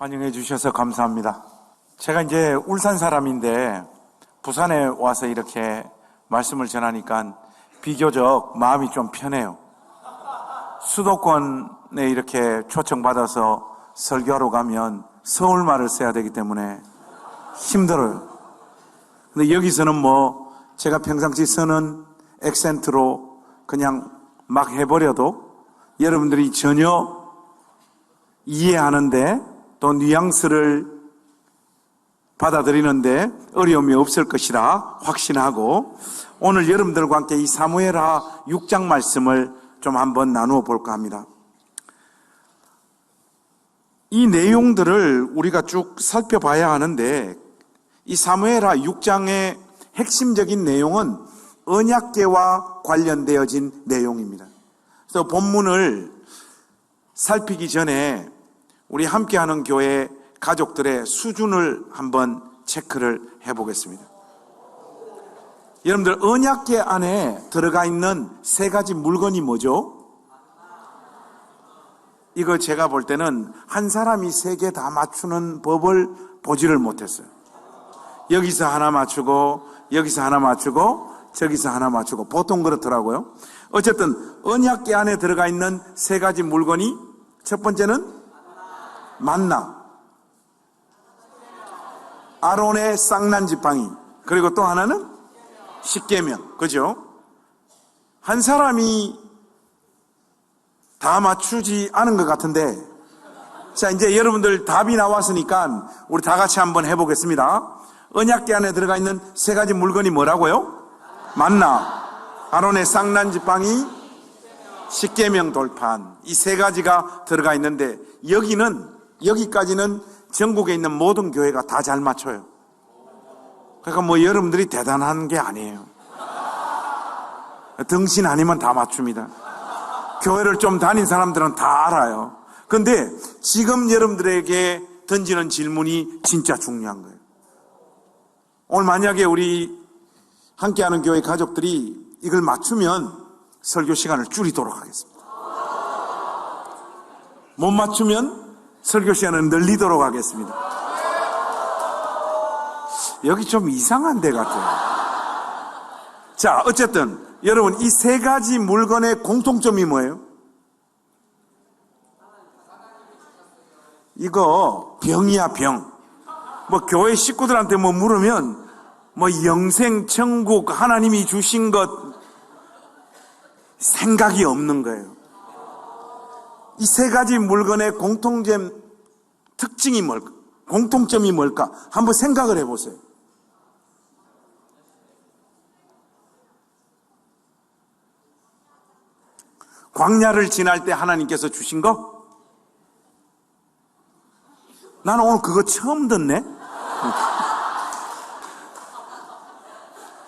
환영해 주셔서 감사합니다. 제가 이제 울산 사람인데 부산에 와서 이렇게 말씀을 전하니까 비교적 마음이 좀 편해요. 수도권에 이렇게 초청받아서 설교하러 가면 서울말을 써야 되기 때문에 힘들어요. 근데 여기서는 뭐 제가 평상시 쓰는 액센트로 그냥 막 해버려도 여러분들이 전혀 이해하는데 또 뉘앙스를 받아들이는데 어려움이 없을 것이라 확신하고 오늘 여러분들과 함께 이 사무엘하 6장 말씀을 좀 한번 나누어 볼까 합니다. 이 내용들을 우리가 쭉 살펴봐야 하는데 이 사무엘하 6장의 핵심적인 내용은 언약궤와 관련되어진 내용입니다. 그래서 본문을 살피기 전에 우리 함께하는 교회 가족들의 수준을 한번 체크를 해보겠습니다. 여러분들 언약궤 안에 들어가 있는 세 가지 물건이 뭐죠? 이거 제가 볼 때는 한 사람이 세 개 다 맞추는 법을 보지를 못했어요. 여기서 하나 맞추고 여기서 하나 맞추고 저기서 하나 맞추고 보통 그렇더라고요. 어쨌든 언약궤 안에 들어가 있는 세 가지 물건이 첫 번째는 만나, 아론의 쌍난 지팡이, 그리고 또 하나는 십계명. 그죠? 한 사람이 다 맞추지 않은 것 같은데, 자, 이제 여러분들 답이 나왔으니까 우리 다 같이 한번 해보겠습니다. 언약궤 안에 들어가 있는 세 가지 물건이 뭐라고요? 만나, 아론의 쌍난 지팡이, 십계명 돌판. 이 세 가지가 들어가 있는데 여기까지는 전국에 있는 모든 교회가 다 잘 맞춰요. 그러니까 뭐 여러분들이 대단한 게 아니에요. 등신 아니면 다 맞춥니다. 교회를 좀 다닌 사람들은 다 알아요. 그런데 지금 여러분들에게 던지는 질문이 진짜 중요한 거예요. 오늘 만약에 우리 함께하는 교회 가족들이 이걸 맞추면 설교 시간을 줄이도록 하겠습니다. 못 맞추면 설교 시간을 늘리도록 하겠습니다. 여기 좀 이상한 데 같아요. 자, 어쨌든 여러분 이 세 가지 물건의 공통점이 뭐예요? 이거 병이야, 병. 뭐 교회 식구들한테 뭐 물으면 뭐 영생, 천국, 하나님이 주신 것 생각이 없는 거예요. 이 세 가지 물건의 특징이 뭘까? 공통점이 뭘까? 한번 생각을 해보세요. 광야를 지날 때 하나님께서 주신 거? 나는 오늘 그거 처음 듣네?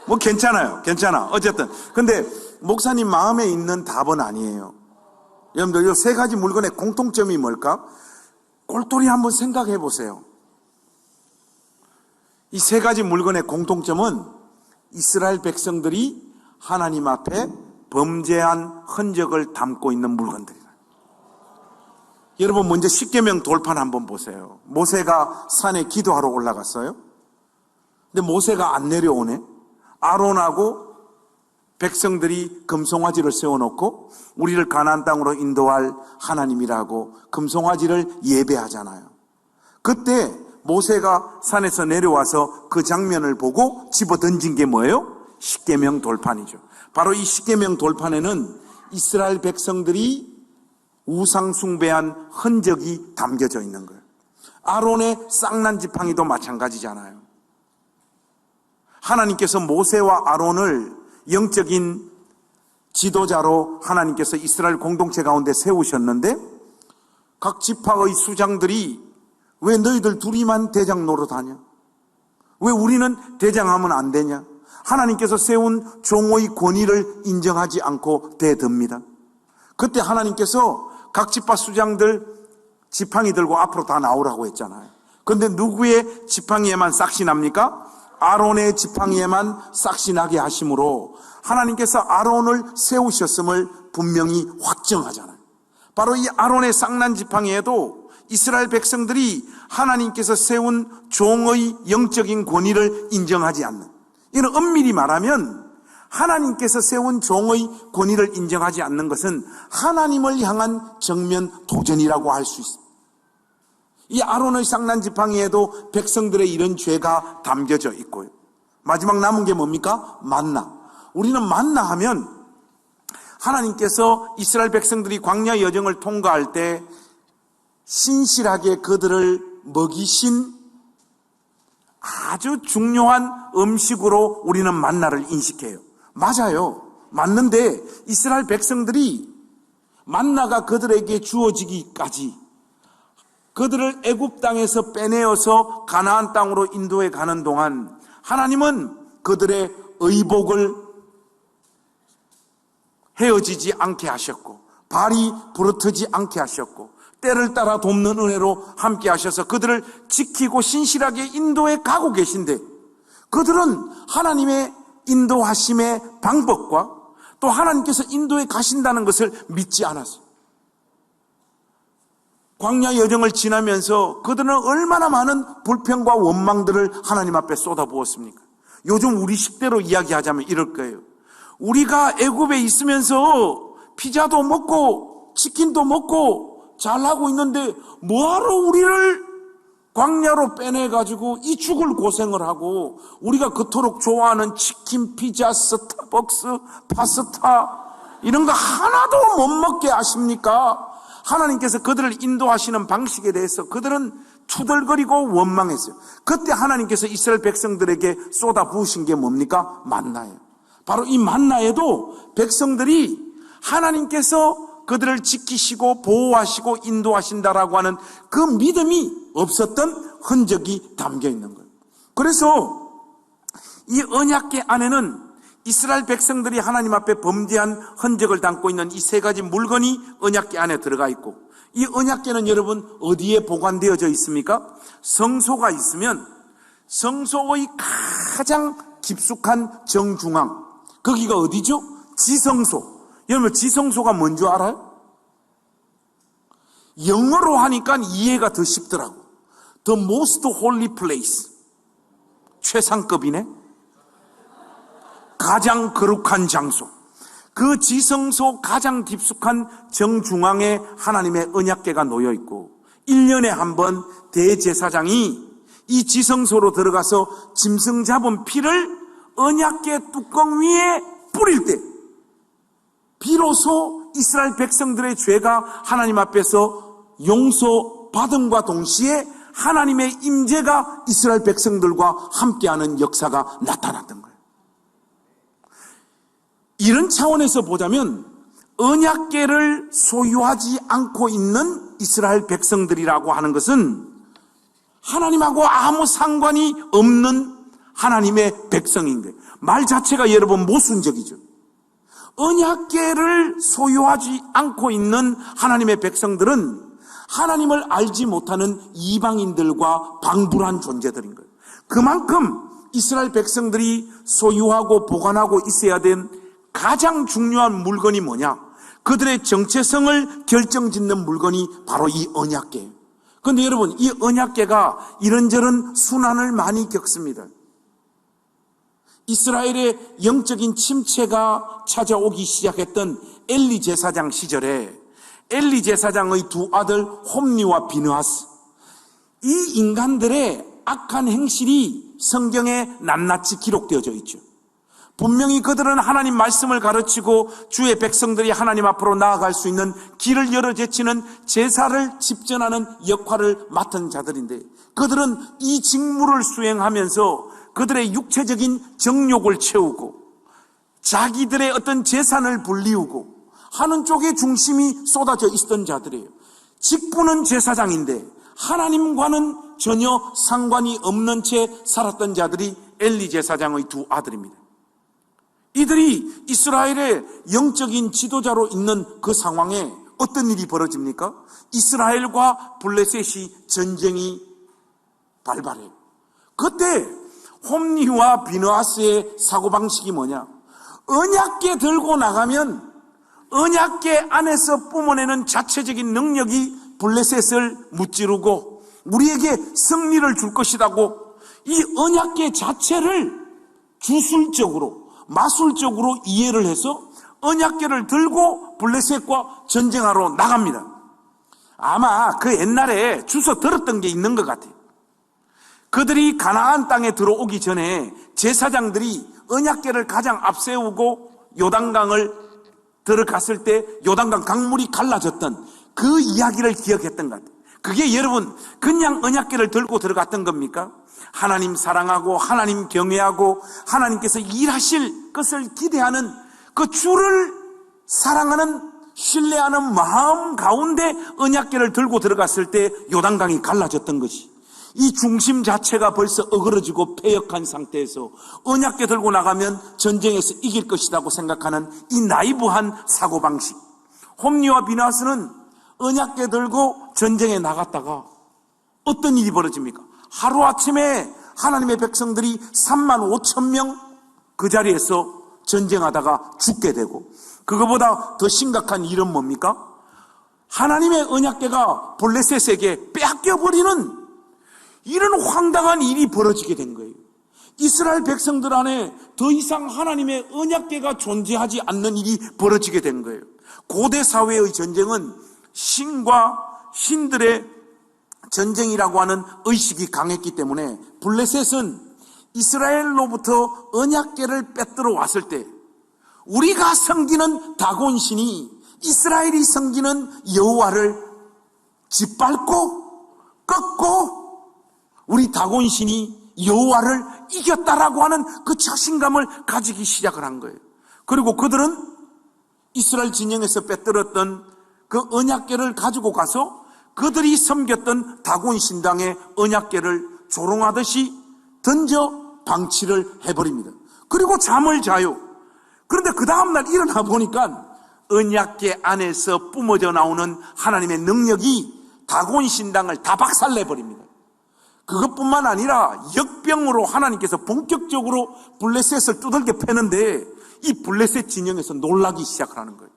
뭐 괜찮아요. 괜찮아. 어쨌든. 근데 목사님 마음에 있는 답은 아니에요. 여러분들 이 세 가지 물건의 공통점이 뭘까? 꼴똘히 한번 생각해 보세요. 이 세 가지 물건의 공통점은 이스라엘 백성들이 하나님 앞에 범죄한 흔적을 담고 있는 물건들이다. 여러분 먼저 십계명 돌판 한번 보세요. 모세가 산에 기도하러 올라갔어요. 근데 모세가 안 내려오네. 아론하고 백성들이 금송아지를 세워놓고 우리를 가나안 땅으로 인도할 하나님이라고 금송아지를 예배하잖아요. 그때 모세가 산에서 내려와서 그 장면을 보고 집어 던진 게 뭐예요? 십계명 돌판이죠. 바로 이 십계명 돌판에는 이스라엘 백성들이 우상 숭배한 흔적이 담겨져 있는 거예요. 아론의 쌍난 지팡이도 마찬가지잖아요. 하나님께서 모세와 아론을 영적인 지도자로 하나님께서 이스라엘 공동체 가운데 세우셨는데 각 지파의 수장들이 왜 너희들 둘이만 대장 노릇하냐? 왜 우리는 대장하면 안 되냐? 하나님께서 세운 종의 권위를 인정하지 않고 대듭니다. 그때 하나님께서 각 지파 수장들 지팡이 들고 앞으로 다 나오라고 했잖아요. 그런데 누구의 지팡이에만 싹이 납니까? 아론의 지팡이에만 싹이 나게 하심으로 하나님께서 아론을 세우셨음을 분명히 확정하잖아요. 바로 이 아론의 쌍난 지팡이에도 이스라엘 백성들이 하나님께서 세운 종의 영적인 권위를 인정하지 않는, 이는 엄밀히 말하면 하나님께서 세운 종의 권위를 인정하지 않는 것은 하나님을 향한 정면 도전이라고 할 수 있습니다. 이 아론의 상난지팡이에도 백성들의 이런 죄가 담겨져 있고요. 마지막 남은 게 뭡니까? 만나. 우리는 만나 하면 하나님께서 이스라엘 백성들이 광야 여정을 통과할 때 신실하게 그들을 먹이신 아주 중요한 음식으로 우리는 만나를 인식해요. 맞아요. 맞는데 이스라엘 백성들이 만나가 그들에게 주어지기까지, 그들을 애굽 땅에서 빼내어서 가나안 땅으로 인도해 가는 동안 하나님은 그들의 의복을 헤어지지 않게 하셨고, 발이 부르트지 않게 하셨고, 때를 따라 돕는 은혜로 함께 하셔서 그들을 지키고 신실하게 인도해 가고 계신데, 그들은 하나님의 인도하심의 방법과 또 하나님께서 인도해 가신다는 것을 믿지 않았어요. 광야 여정을 지나면서 그들은 얼마나 많은 불평과 원망들을 하나님 앞에 쏟아부었습니까? 요즘 우리 식대로 이야기하자면 이럴 거예요. 우리가 애굽에 있으면서 피자도 먹고 치킨도 먹고 잘하고 있는데 뭐하러 우리를 광야로 빼내가지고 이 죽을 고생을 하고 우리가 그토록 좋아하는 치킨, 피자, 스타벅스, 파스타 이런 거 하나도 못 먹게 하십니까? 하나님께서 그들을 인도하시는 방식에 대해서 그들은 투덜거리고 원망했어요. 그때 하나님께서 이스라엘 백성들에게 쏟아부으신 게 뭡니까? 만나예요. 바로 이 만나에도 백성들이 하나님께서 그들을 지키시고 보호하시고 인도하신다라고 하는 그 믿음이 없었던 흔적이 담겨 있는 거예요. 그래서 이 언약궤 안에는 이스라엘 백성들이 하나님 앞에 범죄한 흔적을 담고 있는 이 세 가지 물건이 언약궤 안에 들어가 있고, 이 언약궤는 여러분 어디에 보관되어져 있습니까? 성소가 있으면 성소의 가장 깊숙한 정중앙, 거기가 어디죠? 지성소. 여러분 지성소가 뭔지 알아요? 영어로 하니까 이해가 더 쉽더라고. The most holy place. 최상급이네. 가장 거룩한 장소. 그 지성소 가장 깊숙한 정중앙에 하나님의 언약궤가 놓여 있고, 1년에 한 번 대제사장이 이 지성소로 들어가서 짐승 잡은 피를 언약궤 뚜껑 위에 뿌릴 때 비로소 이스라엘 백성들의 죄가 하나님 앞에서 용서받음과 동시에 하나님의 임재가 이스라엘 백성들과 함께하는 역사가 나타났던 거예요. 이런 차원에서 보자면 언약궤를 소유하지 않고 있는 이스라엘 백성들이라고 하는 것은 하나님하고 아무 상관이 없는 하나님의 백성인 거예요. 말 자체가 여러분 모순적이죠. 언약궤를 소유하지 않고 있는 하나님의 백성들은 하나님을 알지 못하는 이방인들과 방불한 존재들인 거예요. 그만큼 이스라엘 백성들이 소유하고 보관하고 있어야 된 가장 중요한 물건이 뭐냐? 그들의 정체성을 결정짓는 물건이 바로 이 언약궤예요. 그런데 여러분, 이 언약궤가 이런저런 순환을 많이 겪습니다. 이스라엘의 영적인 침체가 찾아오기 시작했던 엘리 제사장 시절에 엘리 제사장의 두 아들 홈니와 비느하스, 이 인간들의 악한 행실이 성경에 낱낱이 기록되어져 있죠. 분명히 그들은 하나님 말씀을 가르치고 주의 백성들이 하나님 앞으로 나아갈 수 있는 길을 열어 제치는 제사를 집전하는 역할을 맡은 자들인데, 그들은 이 직무를 수행하면서 그들의 육체적인 정욕을 채우고 자기들의 어떤 재산을 불리우고 하는 쪽에 중심이 쏟아져 있던 자들이에요. 직분은 제사장인데 하나님과는 전혀 상관이 없는 채 살았던 자들이 엘리 제사장의 두 아들입니다. 이들이 이스라엘의 영적인 지도자로 있는 그 상황에 어떤 일이 벌어집니까? 이스라엘과 블레셋이 전쟁이 발발해요. 그때 홈니와 비느하스의 사고방식이 뭐냐? 언약궤 들고 나가면 언약궤 안에서 뿜어내는 자체적인 능력이 블레셋을 무찌르고 우리에게 승리를 줄 것이라고 이 언약궤 자체를 주술적으로 마술적으로 이해를 해서 언약궤를 들고 블레셋과 전쟁하러 나갑니다. 아마 그 옛날에 주워 들었던 게 있는 것 같아요. 그들이 가나안 땅에 들어오기 전에 제사장들이 언약궤를 가장 앞세우고 요단강을 들어갔을 때 요단강 강물이 갈라졌던 그 이야기를 기억했던 것 같아요. 그게 여러분 그냥 언약궤를 들고 들어갔던 겁니까? 하나님 사랑하고 하나님 경외하고 하나님께서 일하실 것을 기대하는 그 주를 사랑하는 신뢰하는 마음 가운데 언약궤를 들고 들어갔을 때 요단강이 갈라졌던 것이, 이 중심 자체가 벌써 어그러지고 패역한 상태에서 언약궤 들고 나가면 전쟁에서 이길 것이라고 생각하는 이 나이브한 사고방식. 홈리와 비나스는 언약궤 들고 전쟁에 나갔다가 어떤 일이 벌어집니까? 하루아침에 하나님의 백성들이 35,000명 그 자리에서 전쟁하다가 죽게 되고, 그거보다 더 심각한 일은 뭡니까? 하나님의 언약궤가 블레셋에게 빼앗겨버리는 이런 황당한 일이 벌어지게 된 거예요. 이스라엘 백성들 안에 더 이상 하나님의 언약궤가 존재하지 않는 일이 벌어지게 된 거예요. 고대 사회의 전쟁은 신과 신들의 전쟁이라고 하는 의식이 강했기 때문에 블레셋은 이스라엘로부터 언약궤를 빼들어 왔을 때 우리가 섬기는 다곤신이 이스라엘이 섬기는 여호와를 짓밟고 꺾고 우리 다곤신이 여호와를 이겼다라고 하는 그 자신감을 가지기 시작을 한 거예요. 그리고 그들은 이스라엘 진영에서 빼들었던 그 언약궤를 가지고 가서 그들이 섬겼던 다곤신당의 언약궤를 조롱하듯이 던져 방치를 해버립니다. 그리고 잠을 자요. 그런데 그 다음날 일어나 보니까 언약궤 안에서 뿜어져 나오는 하나님의 능력이 다곤신당을 다 박살내버립니다. 그것뿐만 아니라 역병으로 하나님께서 본격적으로 블레셋을 두들겨 패는데 이 블레셋 진영에서 놀라기 시작을 하는 거예요.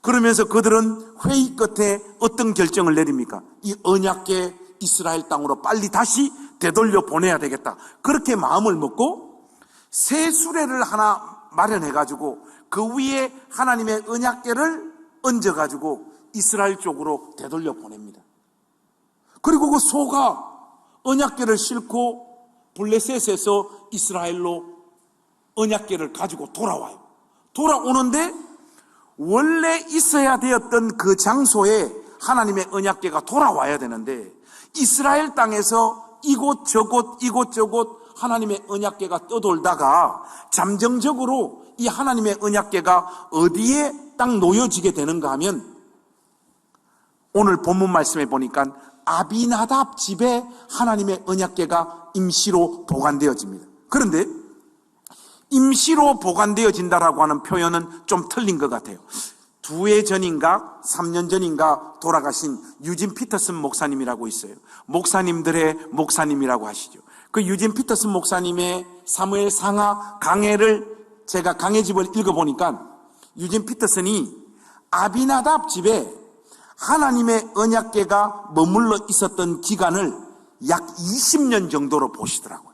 그러면서 그들은 회의 끝에 어떤 결정을 내립니까? 이 언약궤 이스라엘 땅으로 빨리 다시 되돌려 보내야 되겠다. 그렇게 마음을 먹고 새 수레를 하나 마련해가지고 그 위에 하나님의 언약궤를 얹어가지고 이스라엘 쪽으로 되돌려 보냅니다. 그리고 그 소가 언약궤를 싣고 블레셋에서 이스라엘로 언약궤를 가지고 돌아와요. 돌아오는데 원래 있어야 되었던 그 장소에 하나님의 언약궤가 돌아와야 되는데 이스라엘 땅에서 이곳저곳 하나님의 언약궤가 떠돌다가 잠정적으로 이 하나님의 언약궤가 어디에 딱 놓여지게 되는가 하면 오늘 본문 말씀에 보니까 아비나답 집에 하나님의 언약궤가 임시로 보관되어집니다. 그런데 임시로 보관되어진다라고 하는 표현은 좀 틀린 것 같아요. 2해 전인가 3년 전인가 돌아가신 유진 피터슨 목사님이라고 있어요. 목사님들의 목사님이라고 하시죠. 그 유진 피터슨 목사님의 사무엘 상하 강해를 제가 강해집을 읽어보니까 유진 피터슨이 아비나답 집에 하나님의 언약궤가 머물러 있었던 기간을 약 20년 정도로 보시더라고요.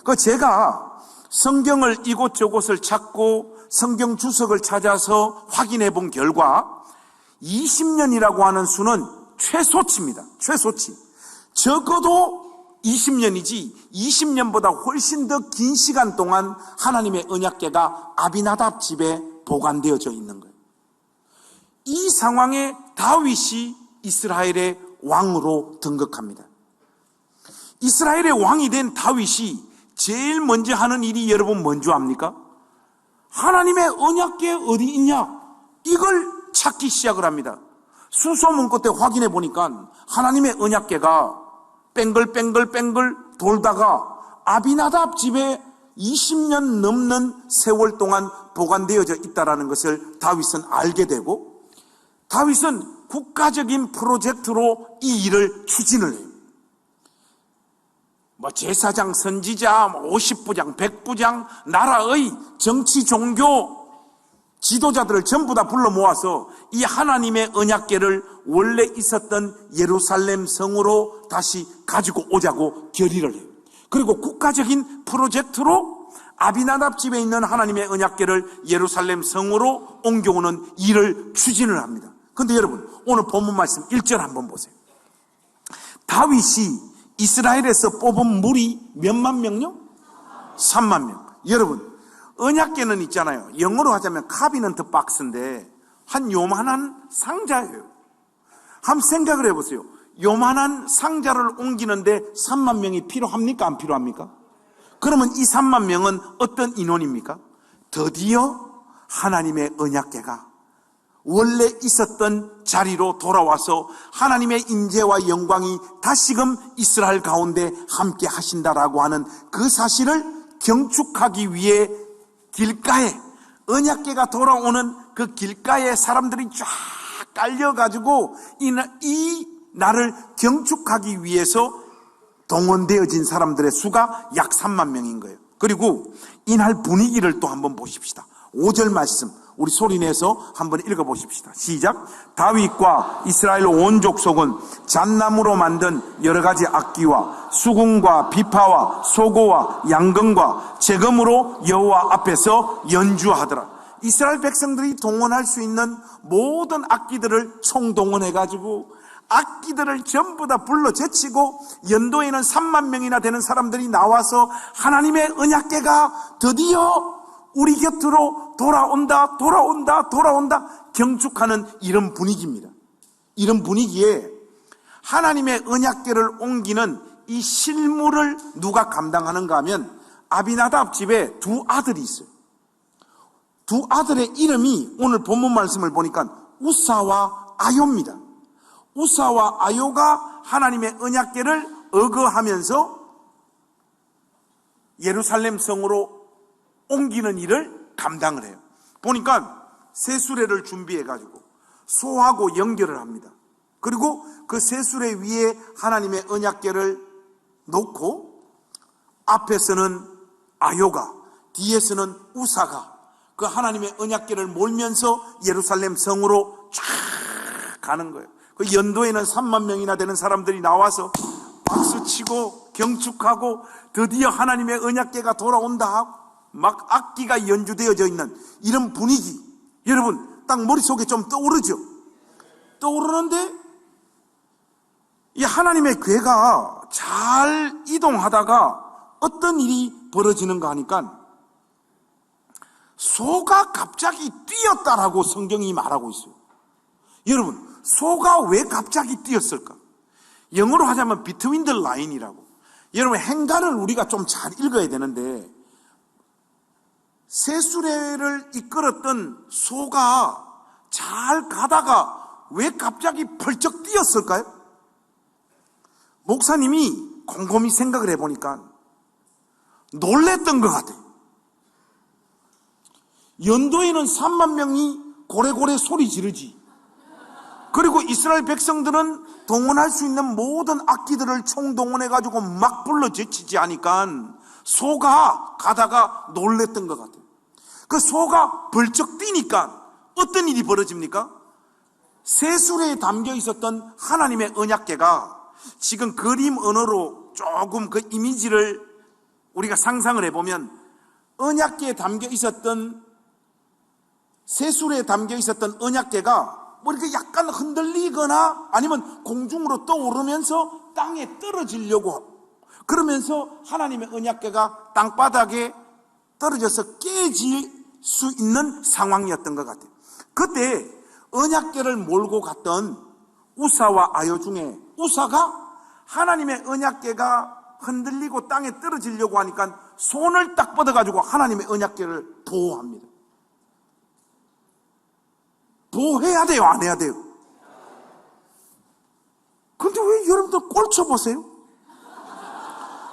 그 제가 성경을 이곳저곳을 찾고 성경 주석을 찾아서 확인해 본 결과 20년이라고 하는 수는 최소치입니다. 최소치. 적어도 20년이지 20년보다 훨씬 더 긴 시간 동안 하나님의 언약궤가 아비나답 집에 보관되어져 있는 거예요. 이 상황에 다윗이 이스라엘의 왕으로 등극합니다. 이스라엘의 왕이 된 다윗이 제일 먼저 하는 일이 여러분 뭔지 압니까? 하나님의 언약궤 어디 있냐? 이걸 찾기 시작을 합니다. 수소문 끝에 확인해 보니까 하나님의 언약궤가 뺑글뺑글 돌다가 아비나답 집에 20년 넘는 세월 동안 보관되어져 있다는 것을 다윗은 알게 되고 다윗은 국가적인 프로젝트로 이 일을 추진을 해요. 제사장, 선지자, 50부장, 100부장, 나라의 정치, 종교 지도자들을 전부 다 불러 모아서 이 하나님의 언약궤를 원래 있었던 예루살렘 성으로 다시 가지고 오자고 결의를 해요. 그리고 국가적인 프로젝트로 아비나답 집에 있는 하나님의 언약궤를 예루살렘 성으로 옮겨오는 일을 추진을 합니다. 그런데 여러분, 오늘 본문 말씀 1절 한번 보세요. 다윗이 이스라엘에서 뽑은 무리 몇만 명요? 3만 명. 여러분, 언약궤는 있잖아요. 영어로 하자면 카비넌트 박스인데 한 요만한 상자예요. 한번 생각을 해보세요. 요만한 상자를 옮기는데 3만 명이 필요합니까? 안 필요합니까? 그러면 이 3만 명은 어떤 인원입니까? 드디어 하나님의 언약궤가 원래 있었던 자리로 돌아와서 하나님의 임재와 영광이 다시금 이스라엘 가운데 함께 하신다라고 하는 그 사실을 경축하기 위해 길가에, 언약궤가 돌아오는 그 길가에 사람들이 쫙 깔려가지고 이 날을 경축하기 위해서 동원되어진 사람들의 수가 약 3만 명인 거예요. 그리고 이날 분위기를 또 한번 보십시다. 5절 말씀 우리 소리내서 한번 읽어보십시다. 시작. 다윗과 이스라엘 온 족속은 잣나무로 만든 여러 가지 악기와 수궁과 비파와 소고와 양금과 재금으로 여호와 앞에서 연주하더라. 이스라엘 백성들이 동원할 수 있는 모든 악기들을 총동원해가지고 악기들을 전부 다 불러 제치고 연도에는 3만 명이나 되는 사람들이 나와서 하나님의 언약궤가 드디어 우리 곁으로 돌아온다 경축하는 이런 분위기입니다. 이런 분위기에 하나님의 언약궤를 옮기는 이 실무를 누가 감당하는가 하면 아비나답 집에 두 아들이 있어요. 두 아들의 이름이 오늘 본문 말씀을 보니까 우사와 아요입니다. 우사와 아요가 하나님의 언약궤를 어거하면서 예루살렘 성으로 옮기는 일을 감당을 해요. 보니까 세수레를 준비해가지고 소하고 연결을 합니다. 그리고 그 세수레 위에 하나님의 언약궤를 놓고 앞에서는 아요가, 뒤에서는 우사가 그 하나님의 언약궤를 몰면서 예루살렘 성으로 쫙 가는 거예요. 그 연도에는 3만 명이나 되는 사람들이 나와서 박수치고 경축하고 드디어 하나님의 언약궤가 돌아온다 하고 막 악기가 연주되어져 있는 이런 분위기, 여러분 딱 머릿속에 좀 떠오르죠? 떠오르는데 이 하나님의 궤가 잘 이동하다가 어떤 일이 벌어지는가 하니까 소가 갑자기 뛰었다라고 성경이 말하고 있어요. 여러분, 소가 왜 갑자기 뛰었을까? 영어로 하자면 between the line이라고. 여러분, 행간을 우리가 좀 잘 읽어야 되는데 세수레를 이끌었던 소가 잘 가다가 왜 갑자기 펄쩍 뛰었을까요? 목사님이 곰곰이 생각을 해보니까 놀랬던 것 같아요. 연도에는 3만 명이 고래고래 소리 지르지. 그리고 이스라엘 백성들은 동원할 수 있는 모든 악기들을 총동원해가지고 막 불러 제치지 하니까 소가 가다가 놀랬던 것 같아요. 그 소가 벌쩍 뛰니까 어떤 일이 벌어집니까? 세수레에 담겨 있었던 하나님의 언약궤가 지금 그림 언어로 조금 그 이미지를 우리가 상상을 해보면 언약궤에 담겨 있었던 세수레에 담겨 있었던 언약궤가 뭐 이렇게 약간 흔들리거나 아니면 공중으로 떠오르면서 땅에 떨어지려고 하고 그러면서 하나님의 언약궤가 땅바닥에 떨어져서 깨질 수 있는 상황이었던 것 같아요. 그때 언약궤를 몰고 갔던 우사와 아요 중에 우사가 하나님의 언약궤가 흔들리고 땅에 떨어지려고 하니까 손을 딱 뻗어가지고 하나님의 언약궤를 보호합니다. 보호해야 돼요? 안 해야 돼요? 근데 왜 여러분들 꼴쳐 보세요?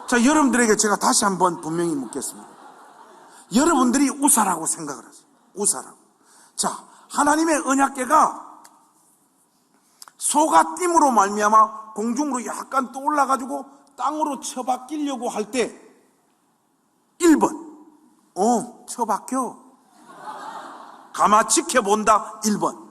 자, 여러분들에게 제가 다시 한번 분명히 묻겠습니다. 여러분들이 우사라고 생각을 하세요. 우사라고. 자, 하나님의 언약궤가 소가 띠므로 말미암아 공중으로 약간 또 올라가지고 땅으로 처박히려고 할 때 1번 처박혀. 가만 지켜본다. 1번.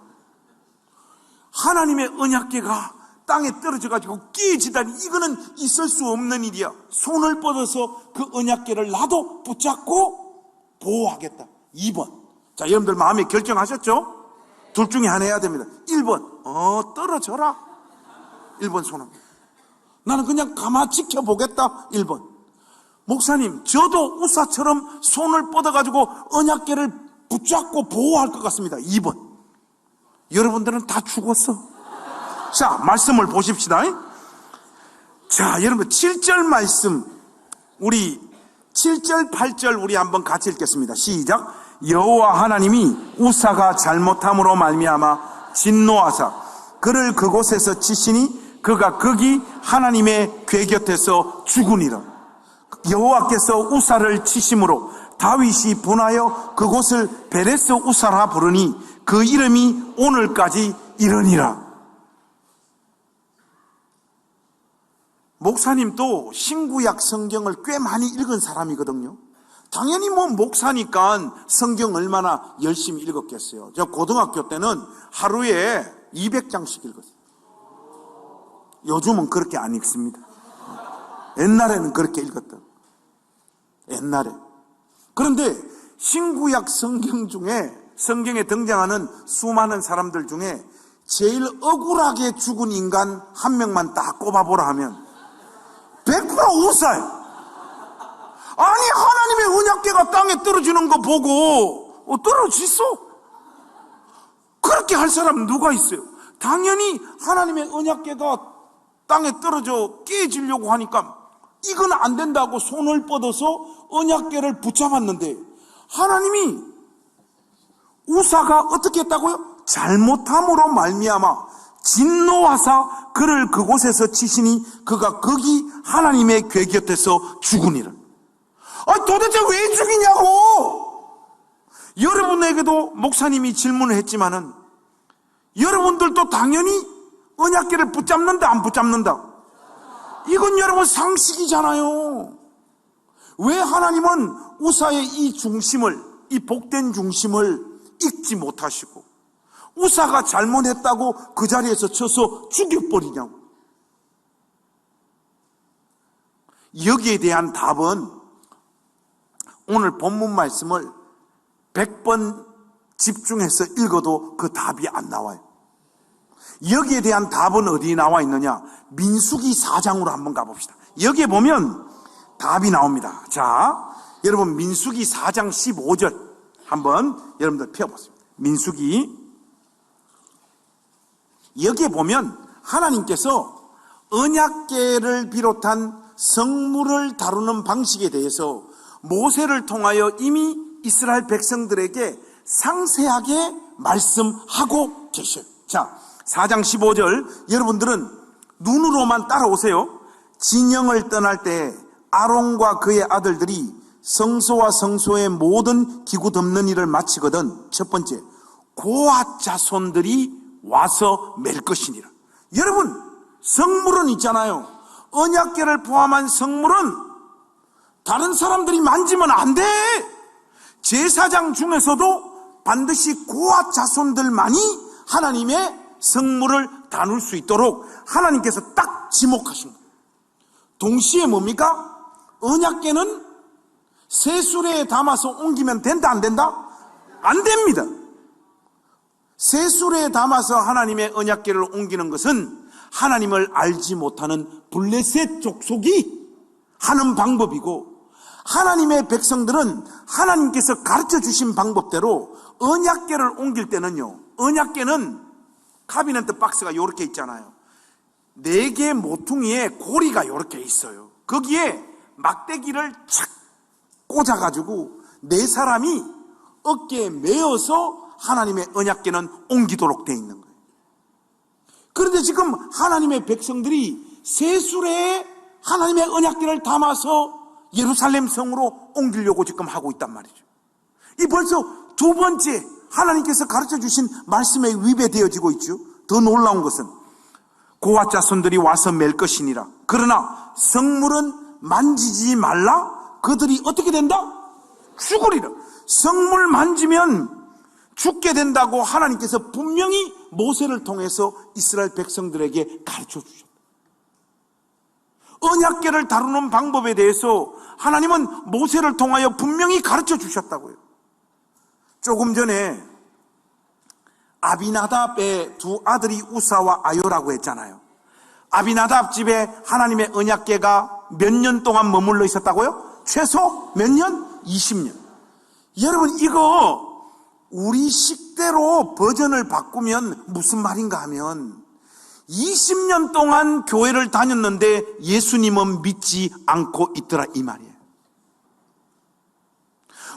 하나님의 언약궤가 땅에 떨어져가지고 깨지다니 이거는 있을 수 없는 일이야. 손을 뻗어서 그 언약궤를 나도 붙잡고 보호하겠다. 2번. 자, 여러분들 마음에 결정하셨죠? 둘 중에 하나 해야 됩니다. 1번. 떨어져라. 1번 손합니다. 나는 그냥 가만 지켜보겠다. 1번. 목사님, 저도 우사처럼 손을 뻗어가지고 언약궤를 붙잡고 보호할 것 같습니다. 2번. 여러분들은 다 죽었어. 자, 말씀을 보십시다. 자, 여러분 7절 말씀, 우리 7절 8절 우리 한번 같이 읽겠습니다. 시작. 여호와 하나님이 우사가 잘못함으로 말미암아 진노하사 그를 그곳에서 치시니 그가 거기 하나님의 궤 곁에서 죽으니라. 여호와께서 우사를 치심으로 다윗이 분하여 그곳을 베레스 우사라 부르니 그 이름이 오늘까지 이르니라. 목사님도 신구약 성경을 꽤 많이 읽은 사람이거든요. 당연히 목사니까 성경 얼마나 열심히 읽었겠어요. 저 고등학교 때는 하루에 200장씩 읽었어요. 요즘은 그렇게 안 읽습니다. 옛날에는 그렇게 읽었다. 옛날에. 그런데 신구약 성경 중에 성경에 등장하는 수많은 사람들 중에 제일 억울하게 죽은 인간 한 명만 딱 꼽아보라 하면 100% 우사예요. 아니, 하나님의 언약궤가 땅에 떨어지는 거 보고 떨어지소? 그렇게 할 사람 누가 있어요? 당연히 하나님의 언약궤가 땅에 떨어져 깨지려고 하니까 이건 안 된다고 손을 뻗어서 언약궤를 붙잡았는데 하나님이 우사가 어떻게 했다고요? 잘못함으로 말미암아 진노하사 그를 그곳에서 치시니 그가 거기 하나님의 궤 곁에서 죽으니라. 도대체 왜 죽이냐고! 여러분에게도 목사님이 질문을 했지만은 여러분들도 당연히 언약궤를 붙잡는다 안 붙잡는다? 이건 여러분 상식이잖아요. 왜 하나님은 우사의 이 중심을, 이 복된 중심을 잊지 못하시고 우사가 잘못했다고 그 자리에서 쳐서 죽여버리냐고. 여기에 대한 답은 오늘 본문 말씀을 100번 집중해서 읽어도 그 답이 안 나와요. 여기에 대한 답은 어디에 나와 있느냐? 민수기 4장으로 한번 가봅시다. 여기에 보면 답이 나옵니다. 자, 여러분 민수기 4장 15절 한번 여러분들 펴보세요. 민수기, 여기에 보면 하나님께서 언약궤를 비롯한 성물을 다루는 방식에 대해서 모세를 통하여 이미 이스라엘 백성들에게 상세하게 말씀하고 계셔요. 자, 4장 15절 여러분들은 눈으로만 따라오세요. 진영을 떠날 때 아론과 그의 아들들이 성소와 성소의 모든 기구 덮는 일을 마치거든 첫 번째, 고앗 자손들이 와서 맬 것이니라. 여러분, 성물은 있잖아요. 언약궤를 포함한 성물은 다른 사람들이 만지면 안 돼. 제사장 중에서도 반드시 고앗 자손들만이 하나님의 성물을 다룰 수 있도록 하나님께서 딱 지목하신 거예요. 동시에 뭡니까? 언약궤는 세수레에 담아서 옮기면 된다 안 된다? 안 됩니다. 세수레에 담아서 하나님의 언약궤를 옮기는 것은 하나님을 알지 못하는 블레셋 족속이 하는 방법이고, 하나님의 백성들은 하나님께서 가르쳐 주신 방법대로 언약궤를 옮길 때는요, 언약궤는 카비넷 박스가 이렇게 있잖아요. 4개 모퉁이에 고리가 이렇게 있어요. 거기에 막대기를 착 꽂아가지고 4사람이 어깨에 메어서 하나님의 언약궤는 옮기도록 되어 있는 거예요. 그런데 지금 하나님의 백성들이 세수레에 하나님의 언약궤를 담아서 예루살렘 성으로 옮기려고 지금 하고 있단 말이죠. 이 벌써 두 번째 하나님께서 가르쳐 주신 말씀에 위배되어지고 있죠. 더 놀라운 것은 고앗 자손들이 와서 맬 것이니라. 그러나 성물은 만지지 말라. 그들이 어떻게 된다? 죽으리라. 성물 만지면 죽게 된다고 하나님께서 분명히 모세를 통해서 이스라엘 백성들에게 가르쳐 주셨다. 언약궤를 다루는 방법에 대해서 하나님은 모세를 통하여 분명히 가르쳐 주셨다고요. 조금 전에 아비나답의 두 아들이 우사와 아요라고 했잖아요. 아비나답 집에 하나님의 언약궤가 몇 년 동안 머물러 있었다고요? 최소 몇 년? 20년. 여러분, 이거 우리 식대로 버전을 바꾸면 무슨 말인가 하면 20년 동안 교회를 다녔는데 예수님은 믿지 않고 있더라, 이 말이에요.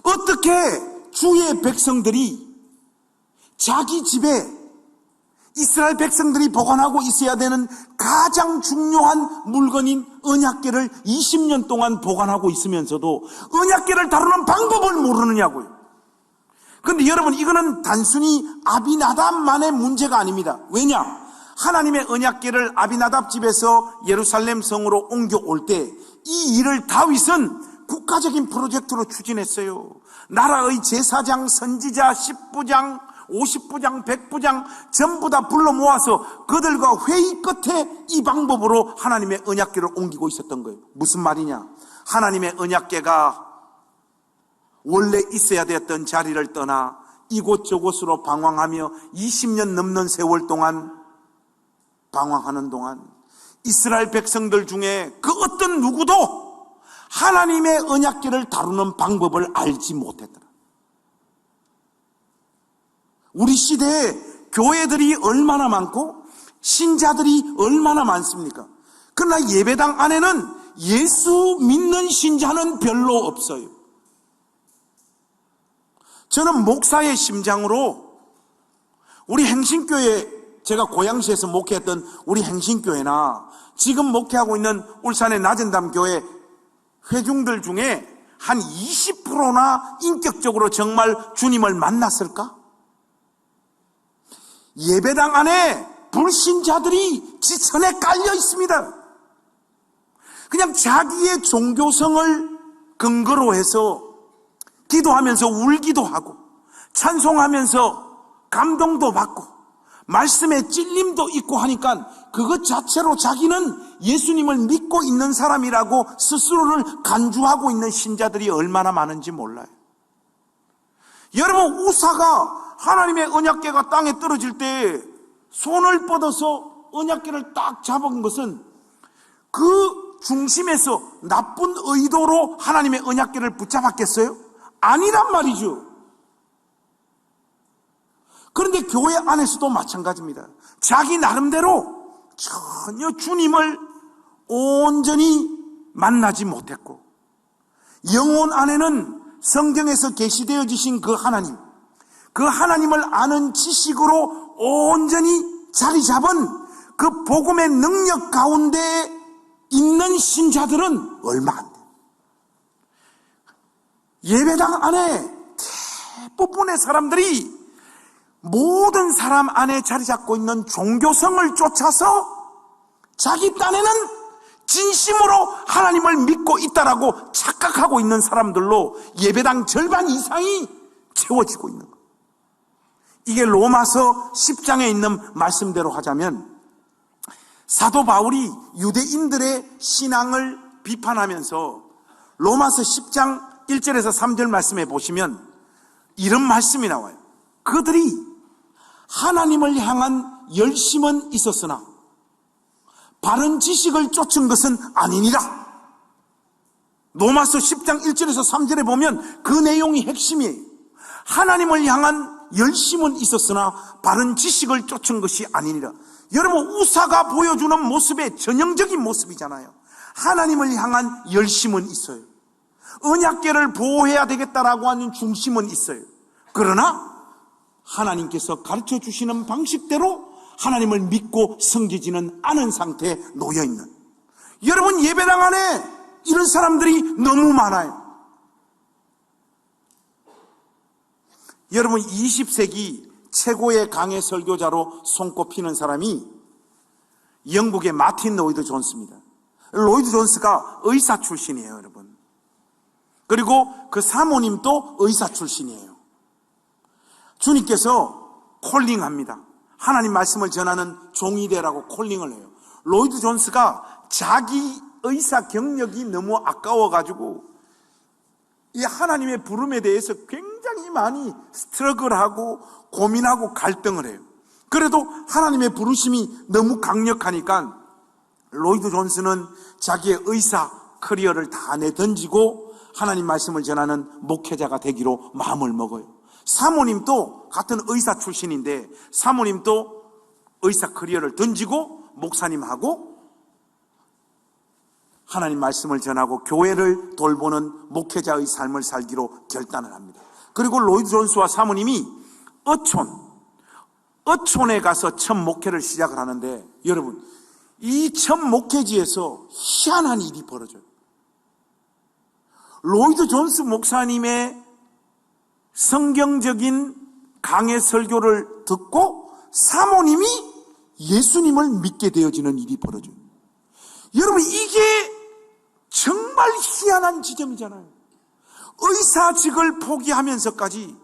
어떻게 주의 백성들이 자기 집에 이스라엘 백성들이 보관하고 있어야 되는 가장 중요한 물건인 언약궤를 20년 동안 보관하고 있으면서도 언약궤를 다루는 방법을 모르느냐고요. 그런데 여러분, 이거는 단순히 아비나답만의 문제가 아닙니다. 왜냐? 하나님의 언약궤를 아비나답 집에서 예루살렘 성으로 옮겨올 때 이 일을 다윗은 국가적인 프로젝트로 추진했어요. 나라의 제사장, 선지자, 10부장, 50부장, 100부장 전부 다 불러 모아서 그들과 회의 끝에 이 방법으로 하나님의 언약궤를 옮기고 있었던 거예요. 무슨 말이냐? 하나님의 언약궤가 원래 있어야 되었던 자리를 떠나 이곳저곳으로 방황하며 20년 넘는 세월 동안 방황하는 동안 이스라엘 백성들 중에 그 어떤 누구도 하나님의 언약궤를 다루는 방법을 알지 못했더라. 우리 시대에 교회들이 얼마나 많고 신자들이 얼마나 많습니까? 그러나 예배당 안에는 예수 믿는 신자는 별로 없어요. 저는 목사의 심장으로 우리 행신교회, 제가 고양시에서 목회했던 우리 행신교회나 지금 목회하고 있는 울산의 나전담 교회 회중들 중에 한 20%나 인격적으로 정말 주님을 만났을까? 예배당 안에 불신자들이 지천에 깔려 있습니다. 그냥 자기의 종교성을 근거로 해서 기도하면서 울기도 하고 찬송하면서 감동도 받고 말씀에 찔림도 있고 하니까 그것 자체로 자기는 예수님을 믿고 있는 사람이라고 스스로를 간주하고 있는 신자들이 얼마나 많은지 몰라요. 여러분, 우사가 하나님의 언약궤가 땅에 떨어질 때 손을 뻗어서 언약궤를 딱 잡은 것은 그 중심에서 나쁜 의도로 하나님의 언약궤를 붙잡았겠어요? 아니란 말이죠. 그런데 교회 안에서도 마찬가지입니다. 자기 나름대로 전혀 주님을 온전히 만나지 못했고 영혼 안에는 성경에서 계시되어 주신 그 하나님을 아는 지식으로 온전히 자리 잡은 그 복음의 능력 가운데 있는 신자들은 얼마 안 돼요. 예배당 안에 대부분의 사람들이 모든 사람 안에 자리 잡고 있는 종교성을 쫓아서 자기 딴에는 진심으로 하나님을 믿고 있다라고 착각하고 있는 사람들로 예배당 절반 이상이 채워지고 있는 거예요. 이게 로마서 10장에 있는 말씀대로 하자면 사도 바울이 유대인들의 신앙을 비판하면서 로마서 10장 1절에서 3절 말씀에 보시면 이런 말씀이 나와요. 그들이 하나님을 향한 열심은 있었으나 바른 지식을 쫓은 것은 아니니라. 로마서 10장 1절에서 3절에 보면 그 내용이 핵심이에요. 하나님을 향한 열심은 있었으나 바른 지식을 쫓은 것이 아니니라. 여러분, 우사가 보여주는 모습의 전형적인 모습이잖아요. 하나님을 향한 열심은 있어요. 언약궤를 보호해야 되겠다라고 하는 중심은 있어요. 그러나 하나님께서 가르쳐 주시는 방식대로 하나님을 믿고 섬기지는 않은 상태에 놓여있는, 여러분, 예배당 안에 이런 사람들이 너무 많아요. 여러분, 20세기 최고의 강해 설교자로 손꼽히는 사람이 영국의 마틴 로이드 존스입니다. 로이드 존스가 의사 출신이에요, 여러분. 그리고 그 사모님도 의사 출신이에요. 주님께서 콜링합니다. 하나님 말씀을 전하는 종이 되라고 콜링을 해요. 로이드 존스가 자기 의사 경력이 너무 아까워가지고 이 하나님의 부름에 대해서 굉장히 많이 스트러글하고 고민하고 갈등을 해요. 그래도 하나님의 부르심이 너무 강력하니까 로이드 존스는 자기의 의사 커리어를 다 내던지고 하나님 말씀을 전하는 목회자가 되기로 마음을 먹어요. 사모님도 같은 의사 출신인데 사모님도 의사 커리어를 던지고 목사님하고 하나님 말씀을 전하고 교회를 돌보는 목회자의 삶을 살기로 결단을 합니다. 그리고 로이드 존스와 사모님이 어촌에 가서 첫 목회를 시작을 하는데 여러분, 이 첫 목회지에서 희한한 일이 벌어져요. 로이드 존스 목사님의 성경적인 강해 설교를 듣고 사모님이 예수님을 믿게 되어지는 일이 벌어져요. 여러분, 이게 정말 희한한 지점이잖아요. 의사직을 포기하면서까지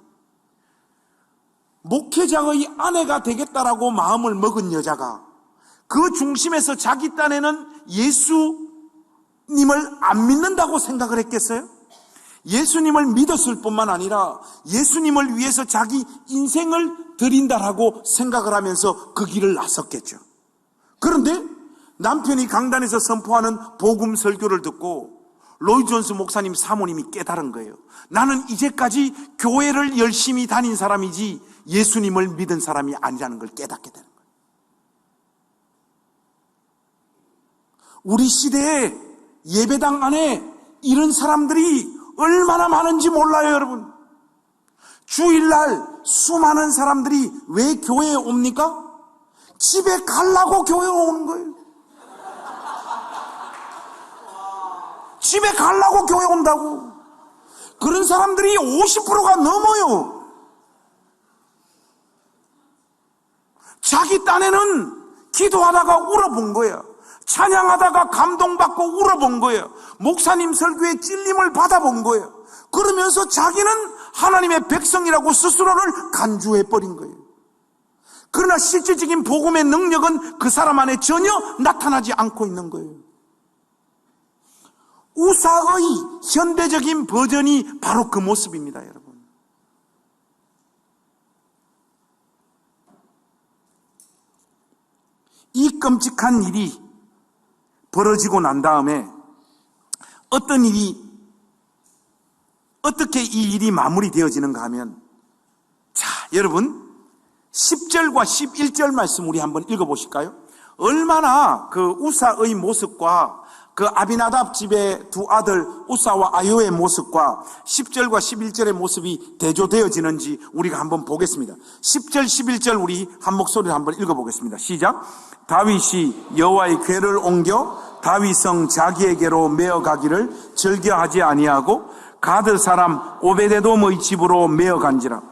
목회자의 아내가 되겠다라고 마음을 먹은 여자가 그 중심에서 자기 딴에는 예수님을 안 믿는다고 생각을 했겠어요? 예수님을 믿었을 뿐만 아니라 예수님을 위해서 자기 인생을 드린다라고 생각을 하면서 그 길을 나섰겠죠. 그런데 남편이 강단에서 선포하는 복음 설교를 듣고 로이드 존스 목사님 사모님이 깨달은 거예요. 나는 이제까지 교회를 열심히 다닌 사람이지 예수님을 믿은 사람이 아니라는 걸 깨닫게 되는 거예요. 우리 시대에 예배당 안에 이런 사람들이 얼마나 많은지 몰라요, 여러분. 주일날 수많은 사람들이 왜 교회에 옵니까? 집에 가려고 교회에 오는 거예요. 집에 가려고 교회 온다고. 그런 사람들이 50%가 넘어요. 자기 딴에는 기도하다가 울어본 거야. 찬양하다가 감동받고 울어본 거예요. 목사님 설교에 찔림을 받아본 거예요. 그러면서 자기는 하나님의 백성이라고 스스로를 간주해버린 거예요. 그러나 실질적인 복음의 능력은 그 사람 안에 전혀 나타나지 않고 있는 거예요. 우사의 현대적인 버전이 바로 그 모습입니다, 여러분. 이 끔찍한 일이 벌어지고 난 다음에 어떻게 이 일이 마무리되어지는가 하면, 자, 여러분 10절과 11절 말씀 우리 한번 읽어보실까요? 얼마나 그 우사의 모습과 그 아비나답 집의 두 아들 우사와 아요의 모습과 10절과 11절의 모습이 대조되어지는지 우리가 한번 보겠습니다. 10절 11절 우리 한 목소리로 한번 읽어보겠습니다. 시작. 다윗이 여호와의 궤를 옮겨 다윗성 자기에게로 메어가기를 즐겨하지 아니하고 가드 사람 오베데돔의 집으로 메어간지라.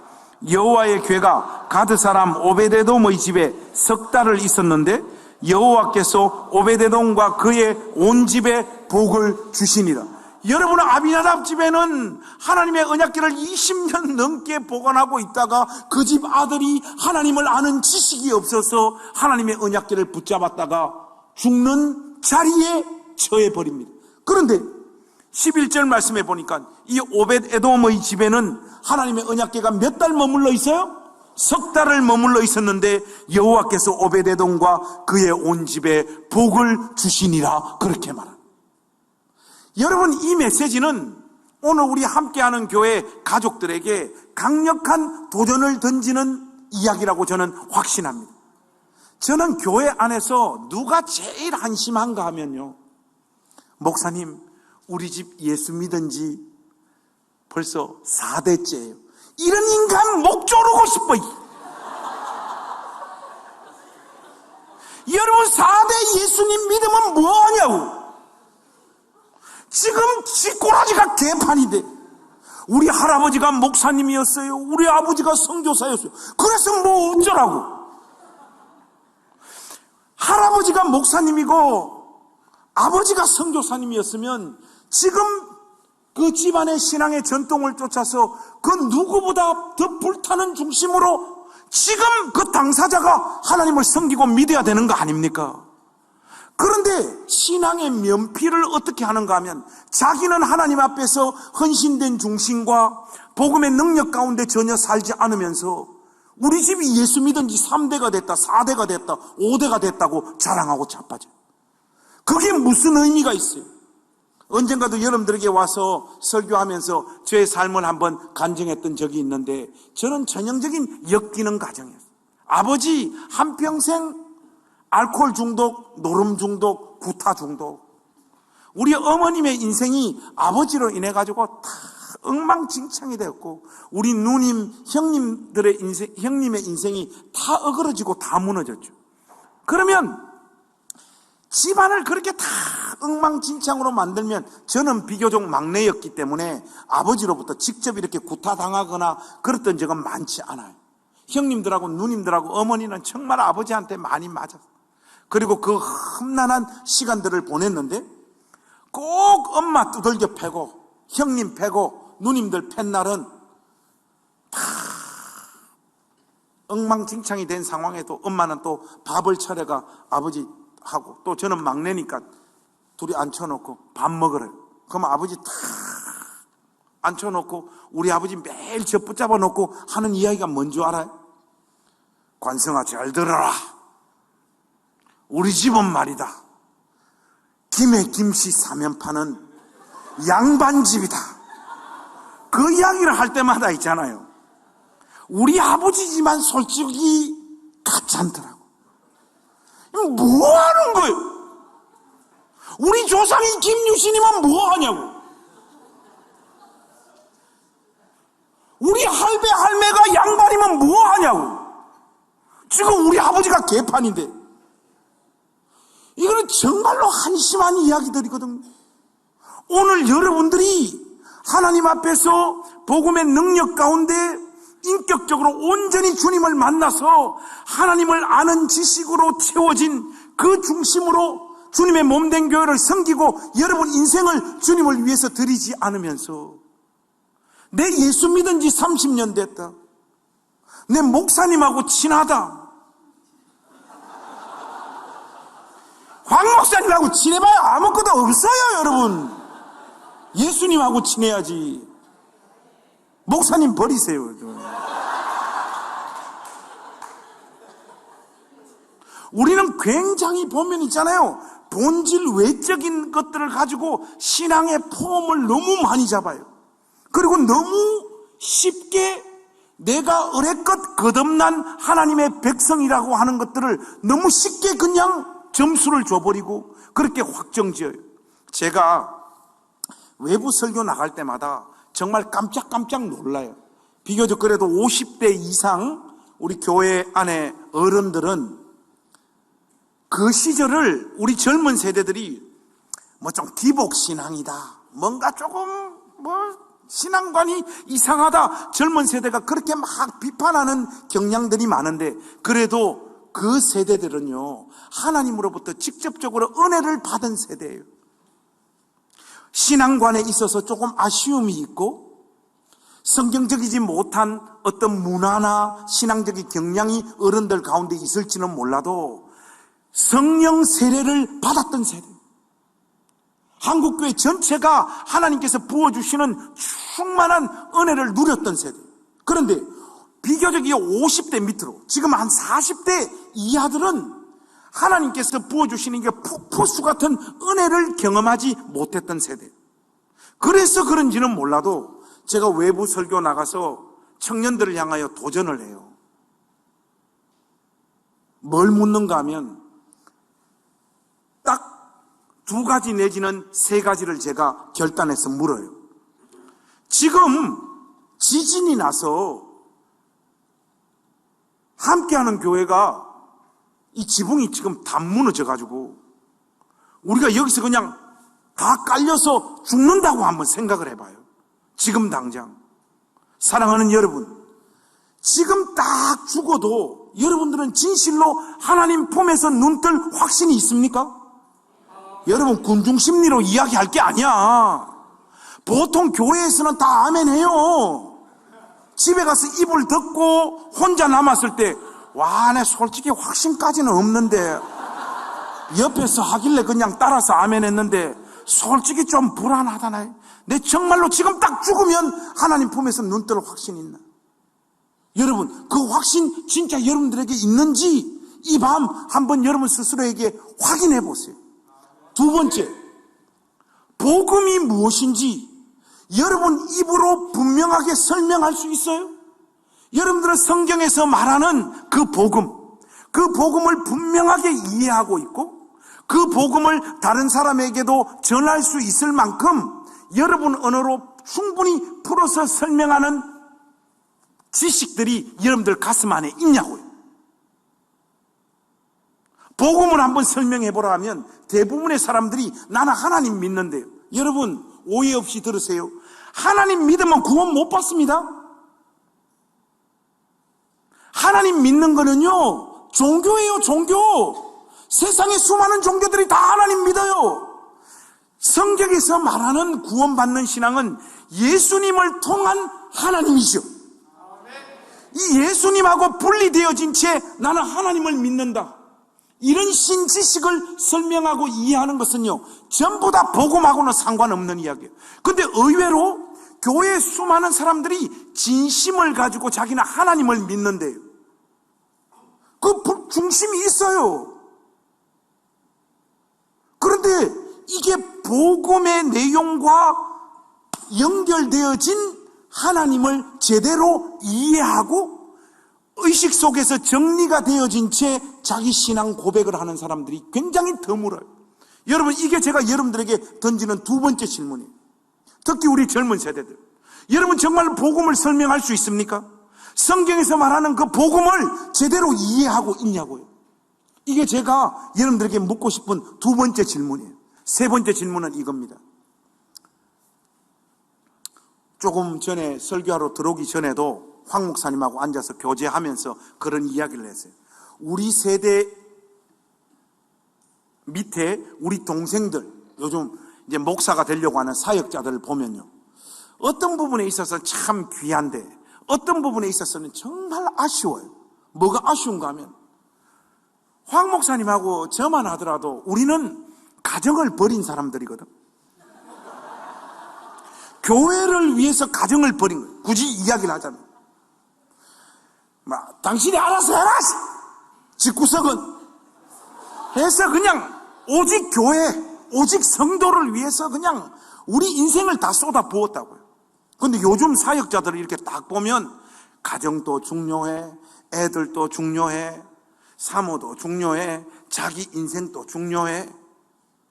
여호와의 궤가 가드 사람 오베데돔의 집에 석 달을 있었는데 여호와께서 오베데돔과 그의 온 집에 복을 주시니라. 여러분, 아비나답 집에는 하나님의 언약궤를 20년 넘게 보관하고 있다가 그 집 아들이 하나님을 아는 지식이 없어서 하나님의 언약궤를 붙잡았다가 죽는 자리에 처해버립니다. 그런데 11절 말씀해 보니까 이 오벳에돔의 집에는 하나님의 언약궤가 몇 달 머물러 있어요? 석 달을 머물러 있었는데 여호와께서 오벳에돔과 그의 온 집에 복을 주시니라, 그렇게 말합니다. 여러분, 이 메시지는 오늘 우리 함께하는 교회 가족들에게 강력한 도전을 던지는 이야기라고 저는 확신합니다. 저는 교회 안에서 누가 제일 한심한가 하면요, 목사님 우리 집 예수 믿은 지 벌써 4대째예요. 이런 인간 목 조르고 싶어요. 여러분, 4대 예수님 믿으면 뭐하냐고. 지금 쥐꼬라지가 개판이 돼. 우리 할아버지가 목사님이었어요. 우리 아버지가 선교사였어요. 그래서 뭐 어쩌라고. 할아버지가 목사님이고 아버지가 선교사님이었으면 지금 그 집안의 신앙의 전통을 쫓아서 그 누구보다 더 불타는 중심으로 지금 그 당사자가 하나님을 섬기고 믿어야 되는 거 아닙니까? 그런데 신앙의 면피를 어떻게 하는가 하면 자기는 하나님 앞에서 헌신된 중심과 복음의 능력 가운데 전혀 살지 않으면서 우리 집이 예수 믿은 지 3대가 됐다, 4대가 됐다, 5대가 됐다고 자랑하고 자빠져요. 그게 무슨 의미가 있어요? 언젠가도 여러분들에게 와서 설교하면서 저의 삶을 한번 간증했던 적이 있는데 저는 전형적인 역기능 가정이었어요. 아버지 한평생 알코올 중독, 노름 중독, 구타 중독. 우리 어머님의 인생이 아버지로 인해 가지고 다 엉망진창이 되었고 우리 누님, 형님의 인생이 다 어그러지고 다 무너졌죠. 그러면 집안을 그렇게 다 엉망진창으로 만들면 저는 비교적 막내였기 때문에 아버지로부터 직접 이렇게 구타당하거나 그랬던 적은 많지 않아요. 형님들하고 누님들하고 어머니는 정말 아버지한테 많이 맞았어요. 그리고 그 험난한 시간들을 보냈는데 꼭 엄마 두들겨 패고 형님 패고 누님들 팬 날은 다 엉망진창이 된 상황에도 엄마는 또 밥을 차려가 아버지 하고 또 저는 막내니까 둘이 앉혀놓고 밥 먹으래요. 그럼 아버지 다 앉혀놓고 우리 아버지 매일 저 붙잡아 놓고 하는 이야기가 뭔지 알아요? 관성아 잘 들어라. 우리 집은 말이다. 김에 김씨 사면 파는 양반집이다. 그 이야기를 할 때마다 있잖아요. 우리 아버지지만 솔직히 가짠더라고. 뭐 하는 거예요? 우리 조상인 김유신이면 뭐 하냐고. 우리 할배 할매가 양반이면 뭐 하냐고. 지금 우리 아버지가 개판인데. 이거는 정말로 한심한 이야기들이거든요. 오늘 여러분들이 하나님 앞에서 복음의 능력 가운데 인격적으로 온전히 주님을 만나서 하나님을 아는 지식으로 채워진 그 중심으로 주님의 몸된 교회를 섬기고 여러분 인생을 주님을 위해서 드리지 않으면서 내 예수 믿은 지 30년 됐다. 내 목사님하고 친하다. 황 목사님하고 친해봐야 아무것도 없어요, 여러분. 예수님하고 친해야지. 목사님 버리세요. 우리는 굉장히 보면 있잖아요. 본질 외적인 것들을 가지고 신앙의 폼을 너무 많이 잡아요. 그리고 너무 쉽게 내가 어레껏 거듭난 하나님의 백성이라고 하는 것들을 너무 쉽게 그냥 점수를 줘버리고 그렇게 확정지어요. 제가 외부 설교 나갈 때마다 정말 깜짝깜짝 놀라요. 비교적 그래도 50대 이상 우리 교회 안에 어른들은 그 시절을 우리 젊은 세대들이 뭐 좀 기복신앙이다, 뭔가 조금 신앙관이 이상하다, 젊은 세대가 그렇게 막 비판하는 경향들이 많은데 그래도 그 세대들은요 하나님으로부터 직접적으로 은혜를 받은 세대예요. 신앙관에 있어서 조금 아쉬움이 있고 성경적이지 못한 어떤 문화나 신앙적인 경향이 어른들 가운데 있을지는 몰라도 성령 세례를 받았던 세대, 한국교회 전체가 하나님께서 부어주시는 충만한 은혜를 누렸던 세대. 그런데 비교적 이 50대 밑으로 지금 한 40대 이하들은 하나님께서 부어주시는 게 폭포수 같은 은혜를 경험하지 못했던 세대. 그래서 그런지는 몰라도 제가 외부 설교 나가서 청년들을 향하여 도전을 해요. 뭘 묻는가 하면 딱 2가지 내지는 3가지를 제가 결단해서 물어요. 지금 지진이 나서 함께하는 교회가 이 지붕이 지금 다 무너져가지고 우리가 여기서 그냥 다 깔려서 죽는다고 한번 생각을 해봐요. 지금 당장. 사랑하는 여러분, 지금 딱 죽어도 여러분들은 진실로 하나님 품에서 눈뜰 확신이 있습니까? 여러분 군중심리로 이야기할 게 아니야. 보통 교회에서는 다 아멘 해요. 집에 가서 이불 덮고 혼자 남았을 때, 와, 내 솔직히 확신까지는 없는데, 옆에서 하길래 그냥 따라서 아멘 했는데, 솔직히 좀 불안하다나. 내 정말로 지금 딱 죽으면 하나님 품에서 눈 뜰 확신이 있나? 여러분, 그 확신 진짜 여러분들에게 있는지 이 밤 한번 여러분 스스로에게 확인해 보세요. 두 번째, 복음이 무엇인지 여러분 입으로 분명하게 설명할 수 있어요? 여러분들은 성경에서 말하는 그 복음을 분명하게 이해하고 있고 그 복음을 다른 사람에게도 전할 수 있을 만큼 여러분 언어로 충분히 풀어서 설명하는 지식들이 여러분들 가슴 안에 있냐고요. 복음을 한번 설명해 보라 하면 대부분의 사람들이 나는 하나님 믿는데요. 여러분 오해 없이 들으세요. 하나님 믿으면 구원 못 받습니다. 하나님 믿는 거는요 종교예요. 종교. 세상에 수많은 종교들이 다 하나님 믿어요. 성경에서 말하는 구원받는 신앙은 예수님을 통한 하나님이죠. 이 예수님하고 분리되어진 채 나는 하나님을 믿는다, 이런 신지식을 설명하고 이해하는 것은요 전부 다 복음하고는 상관없는 이야기예요. 그런데 의외로 교회에 수많은 사람들이 진심을 가지고 자기는 하나님을 믿는데요, 그 중심이 있어요. 그런데 이게 복음의 내용과 연결되어진 하나님을 제대로 이해하고 의식 속에서 정리가 되어진 채 자기 신앙 고백을 하는 사람들이 굉장히 드물어요. 여러분, 이게 제가 여러분들에게 던지는 두 번째 질문이에요. 특히 우리 젊은 세대들, 여러분 정말 복음을 설명할 수 있습니까? 성경에서 말하는 그 복음을 제대로 이해하고 있냐고요. 이게 제가 여러분들에게 묻고 싶은 두 번째 질문이에요. 세 번째 질문은 이겁니다. 조금 전에 설교하러 들어오기 전에도 황 목사님하고 앉아서 교제하면서 그런 이야기를 했어요. 우리 세대 밑에 우리 동생들, 요즘 이제 목사가 되려고 하는 사역자들을 보면요, 어떤 부분에 있어서 참 귀한데 어떤 부분에 있어서는 정말 아쉬워요. 뭐가 아쉬운가 하면 황 목사님하고 저만 하더라도 우리는 가정을 버린 사람들이거든. 교회를 위해서 가정을 버린 거예요. 굳이 이야기를 하자면 당신이 알아서 해라, 집구석은 해서 그냥 오직 교회, 오직 성도를 위해서 그냥 우리 인생을 다 쏟아 부었다고요. 그런데 요즘 사역자들을 이렇게 딱 보면 가정도 중요해, 애들도 중요해, 사모도 중요해, 자기 인생도 중요해,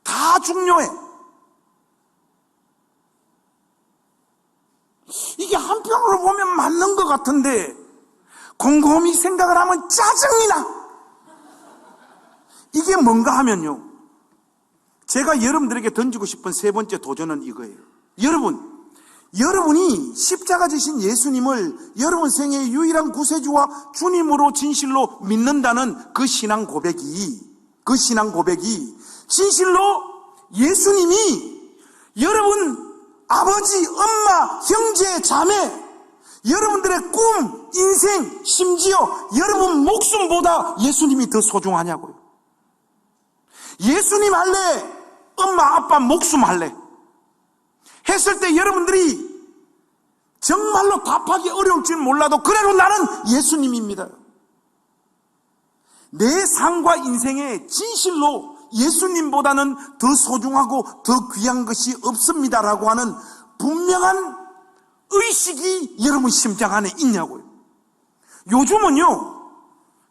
다 중요해. 이게 한편으로 보면 맞는 것 같은데 곰곰이 생각을 하면 짜증이 나. 이게 뭔가 하면요, 제가 여러분들에게 던지고 싶은 세 번째 도전은 이거예요. 여러분이 십자가 지신 예수님을 여러분 생애의 유일한 구세주와 주님으로 진실로 믿는다는 그 신앙 고백이 진실로 예수님이 여러분 아버지, 엄마, 형제, 자매, 여러분들의 꿈, 인생, 심지어 여러분 목숨보다 예수님이 더 소중하냐고요. 예수님 할래? 엄마, 아빠 목숨 할래? 했을 때 여러분들이 정말로 답하기 어려울지는 몰라도 그래도 나는 예수님입니다. 내 삶과 인생에 진실로 예수님보다는 더 소중하고 더 귀한 것이 없습니다라고 하는 분명한 의식이 여러분 심장 안에 있냐고요. 요즘은요,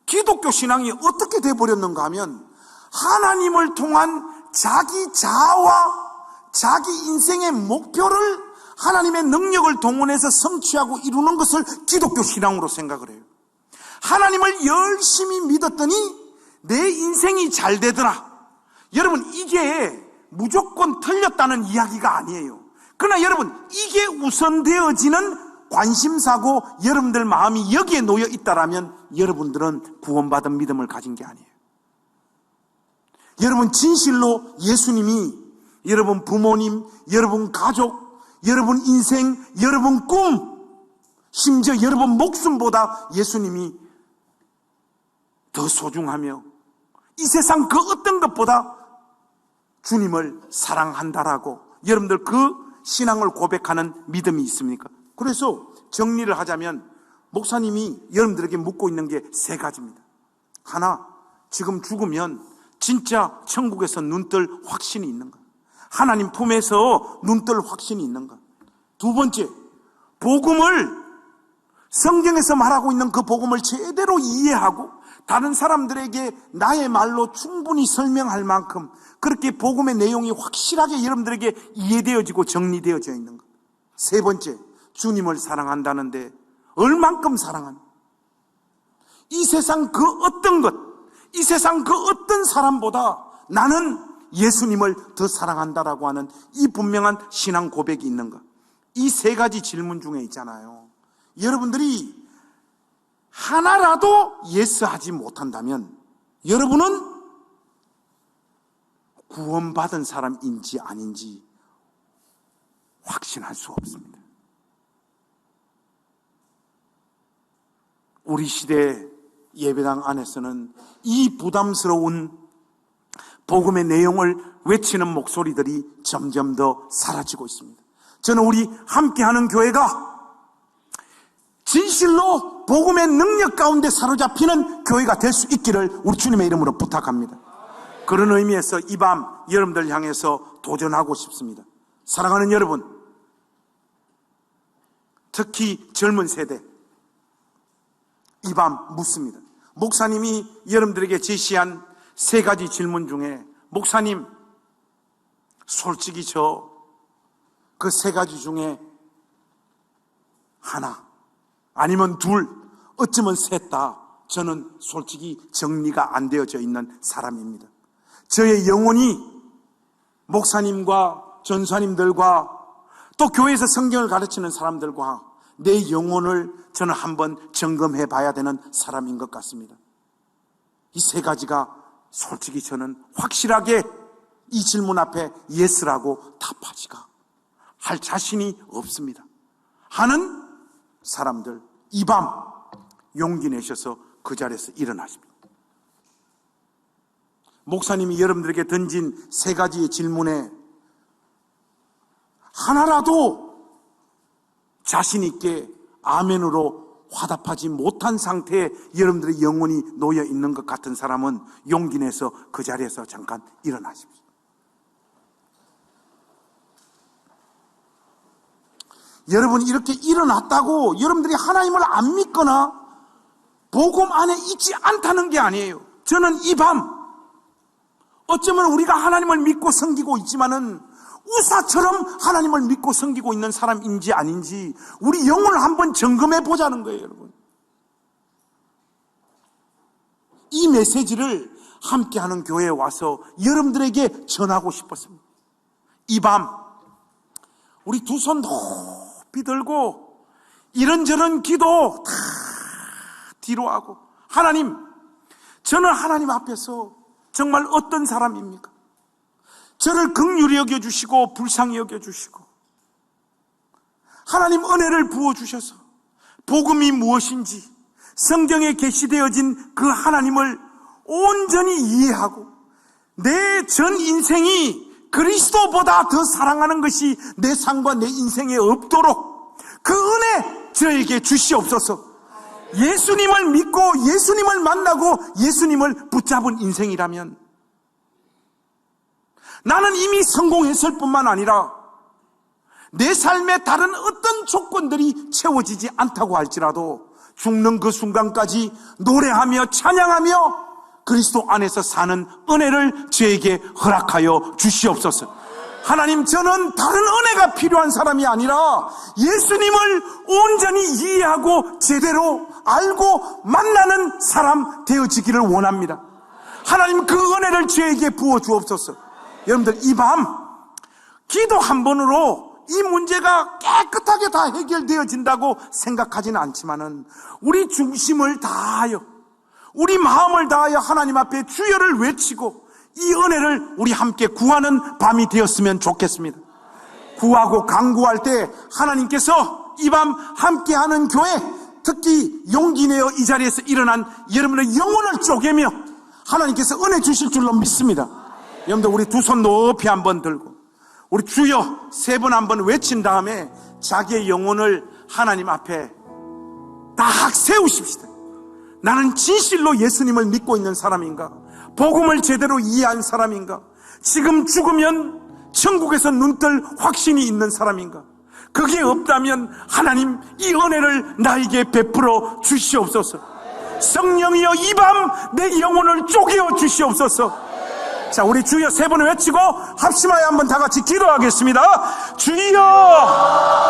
기독교 신앙이 어떻게 돼버렸는가 하면 하나님을 통한 자기 자아와 자기 인생의 목표를 하나님의 능력을 동원해서 성취하고 이루는 것을 기독교 신앙으로 생각을 해요. 하나님을 열심히 믿었더니 내 인생이 잘 되더라. 여러분, 이게 무조건 틀렸다는 이야기가 아니에요. 그러나 여러분, 이게 우선되어지는 관심사고 여러분들 마음이 여기에 놓여 있다라면 여러분들은 구원받은 믿음을 가진 게 아니에요. 여러분, 진실로 예수님이 여러분 부모님, 여러분 가족, 여러분 인생, 여러분 꿈, 심지어 여러분 목숨보다 예수님이 더 소중하며 이 세상 그 어떤 것보다 주님을 사랑한다라고 여러분들 그 신앙을 고백하는 믿음이 있습니까? 그래서 정리를 하자면 목사님이 여러분들에게 묻고 있는 게 세 가지입니다. 하나, 지금 죽으면 진짜 천국에서 눈뜰 확신이 있는가? 하나님 품에서 눈뜰 확신이 있는가? 두 번째, 복음을, 성경에서 말하고 있는 그 복음을 제대로 이해하고 다른 사람들에게 나의 말로 충분히 설명할 만큼 그렇게 복음의 내용이 확실하게 여러분들에게 이해되어지고 정리되어져 있는가? 세 번째, 주님을 사랑한다는데 얼만큼 사랑하는가? 이 세상 그 어떤 것, 이 세상 그 어떤 사람보다 나는 예수님을 더 사랑한다라고 하는 이 분명한 신앙 고백이 있는가? 이 세 가지 질문 중에 있잖아요. 여러분들이 하나라도 예스하지 못한다면 여러분은 구원받은 사람인지 아닌지 확신할 수 없습니다. 우리 시대 예배당 안에서는 이 부담스러운 복음의 내용을 외치는 목소리들이 점점 더 사라지고 있습니다. 저는 우리 함께하는 교회가 진실로 복음의 능력 가운데 사로잡히는 교회가 될 수 있기를 우리 주님의 이름으로 부탁합니다. 그런 의미에서 이 밤 여러분들 향해서 도전하고 싶습니다. 사랑하는 여러분, 특히 젊은 세대, 이 밤 묻습니다. 목사님이 여러분들에게 제시한 세 가지 질문 중에 목사님, 솔직히 저 그 세 가지 중에 하나 아니면 둘, 어쩌면 셋 다 저는 솔직히 정리가 안 되어져 있는 사람입니다. 저의 영혼이 목사님과 전사님들과 또 교회에서 성경을 가르치는 사람들과 내 영혼을 저는 한번 점검해 봐야 되는 사람인 것 같습니다. 이 세 가지가 솔직히 저는 확실하게 이 질문 앞에 예스라고 답하지가 할 자신이 없습니다 하는 사람들, 이 밤 용기 내셔서 그 자리에서 일어나십니다. 목사님이 여러분들에게 던진 세 가지의 질문에 하나라도 자신 있게 아멘으로 화답하지 못한 상태에 여러분들의 영혼이 놓여 있는 것 같은 사람은 용기 내서 그 자리에서 잠깐 일어나십시오. 여러분, 이렇게 일어났다고 여러분들이 하나님을 안 믿거나 복음 안에 있지 않다는 게 아니에요. 저는 이 밤 어쩌면 우리가 하나님을 믿고 섬기고 있지만은 우사처럼 하나님을 믿고 섬기고 있는 사람인지 아닌지 우리 영혼을 한번 점검해 보자는 거예요, 여러분. 이 메시지를 함께하는 교회에 와서 여러분들에게 전하고 싶었습니다. 이 밤 우리 두 손 높이 들고 이런저런 기도 다 뒤로 하고, 하나님, 저는 하나님 앞에서 정말 어떤 사람입니까? 저를 긍휼히 여겨주시고 불쌍히 여겨주시고 하나님 은혜를 부어주셔서 복음이 무엇인지 성경에 게시되어진 그 하나님을 온전히 이해하고 내 전 인생이 그리스도보다 더 사랑하는 것이 내 삶과 내 인생에 없도록 그 은혜 저에게 주시옵소서. 예수님을 믿고 예수님을 만나고 예수님을 붙잡은 인생이라면 나는 이미 성공했을 뿐만 아니라 내 삶의 다른 어떤 조건들이 채워지지 않다고 할지라도 죽는 그 순간까지 노래하며 찬양하며 그리스도 안에서 사는 은혜를 저에게 허락하여 주시옵소서. 하나님, 저는 다른 은혜가 필요한 사람이 아니라 예수님을 온전히 이해하고 제대로 알고 만나는 사람 되어지기를 원합니다. 하나님, 그 은혜를 저에게 부어 주옵소서. 여러분들, 이 밤 기도 한 번으로 이 문제가 깨끗하게 다 해결되어진다고 생각하지는 않지만은 우리 중심을 다하여 우리 마음을 다하여 하나님 앞에 주여를 외치고 이 은혜를 우리 함께 구하는 밤이 되었으면 좋겠습니다. 구하고 간구할 때 하나님께서 이 밤 함께하는 교회, 특히 용기 내어 이 자리에서 일어난 여러분의 영혼을 쪼개며 하나님께서 은혜 주실 줄로 믿습니다. 여러분들 우리 두 손 높이 한번 들고 우리 주여 세 번 한번 외친 다음에 자기의 영혼을 하나님 앞에 딱 세우십시다. 나는 진실로 예수님을 믿고 있는 사람인가? 복음을 제대로 이해한 사람인가? 지금 죽으면 천국에서 눈뜰 확신이 있는 사람인가? 그게 없다면 하나님 이 은혜를 나에게 베풀어 주시옵소서. 성령이여 이 밤 내 영혼을 쪼개어 주시옵소서. 자, 우리 주여 세 번을 외치고 합심하여 한번 다 같이 기도하겠습니다. 주여